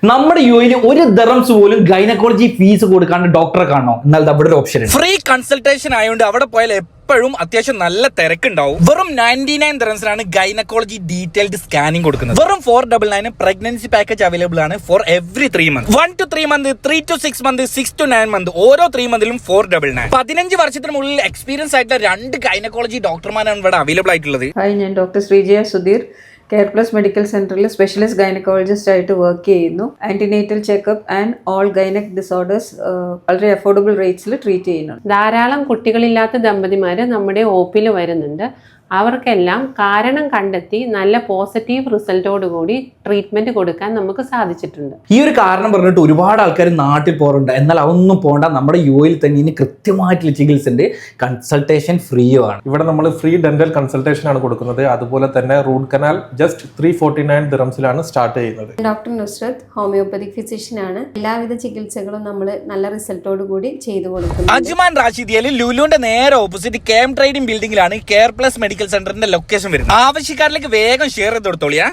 നമ്മുടെ യുഎയിൽ ഒരു ദറംസ് പോലും ഗൈനക്കോളജി ഫീസ് കൊടുക്കാണ്ട് ഡോക്ടറെ കാണണോ? എന്നാൽ അവിടെ ഒരു ഓപ്ഷൻ ഫ്രീ കൺസൾട്ടേഷൻ ആയതുകൊണ്ട് അവിടെ പോയാൽ എപ്പോഴും അത്യാവശ്യം നല്ല തിരക്കുണ്ടാവും. വെറും 99 ദിറംസിനാണ് ഗൈനക്കോളജി ഡീറ്റെയിൽഡ് സ്കാനിംഗ് കൊടുക്കുന്നത്. വെറും 499 പ്രഗ്നൻസി പാക്കേജ് അവൈലബിൾ ആണ് for every 3 month. 1 to 3 month, 3 to 6 month, 6 to 9 month. ഓരോ 3 മന്തിലും 499. 15 വർഷത്തിന് മുകളിൽ എക്സ്പീരിയൻസ് ആയിട്ടുള്ള 2 ഗൈനക്കോളജി ഡോക്ടർമാരാണ് ഇവിടെ അവൈലബിൾ ആയിട്ടുള്ളത്. ഹായ്, ഞാൻ doctor Sreejaya Sudheer, care plus medical സെന്ററിൽ സ്പെഷ്യലിസ്റ്റ് ഗൈനക്കോളജിസ്റ്റ് ആയിട്ട് വർക്ക് ചെയ്യുന്നു. Antenatal checkup and all gynaec disorders വളരെ അഫോർഡബിൾ റേറ്റ്സിൽ ട്രീറ്റ് ചെയ്യുന്നുണ്ട്. ധാരാളം കുട്ടികളില്ലാത്ത ദമ്പതിമാർ നമ്മുടെ ഒപിയിൽ വരുന്നുണ്ട്. അവർക്കെല്ലാം കാരണം കണ്ടെത്തി നല്ല പോസിറ്റീവ് റിസൾട്ടോടുകൂടി ട്രീറ്റ്മെന്റ് കൊടുക്കാൻ നമുക്ക് സാധിച്ചിട്ടുണ്ട്. ഈ ഒരു കാരണം പറഞ്ഞിട്ട് ഒരുപാട് ആൾക്കാർ നാട്ടിൽ പോകാറുണ്ട്. എന്നാൽ അതൊന്നും പോകണ്ട, നമ്മുടെ യുഎയിൽ തന്നെ ഇനി കൃത്യമായിട്ടുള്ള ചികിത്സയുണ്ട്. കൺസൾട്ടേഷൻ ഫ്രീ ആണ്. ഇവിടെ നമ്മൾ ഫ്രീ ഡെന്റൽ കൺസൾട്ടേഷൻ ആണ് കൊടുക്കുന്നത്. അതുപോലെ തന്നെ റൂട്ട് കനാൽ ജസ്റ്റ് 349 ദിറംസിലാണ് സ്റ്റാർട്ട് ചെയ്യുന്നത്. ഡോക്ടർ നുസ്രത്ത് ഹോമിയോപ്പതിക് ഫിസിഷ്യൻ ആണ്. എല്ലാവിധ ചികിത്സകളും നമ്മൾ നല്ല റിസൾട്ടോട് കൂടി ചെയ്തു കൊടുക്കുന്നു. അജ്മാൻ റാഷിദിയയിൽ ലുലുവിന്റെ നേരെ ഓപ്പോസിറ്റ് കേം ട്രേഡിംഗ് ബിൽഡിംഗിലാണ് കെയർ പ്ലസ് മെഡിക്കൽ സെന്ററിന്റെ ലൊക്കേഷൻ വരുന്നത്. ആവശ്യക്കാരിലേക്ക് വേഗം ഷെയർ ചെയ്ത് കൊടുത്തോളിയാ.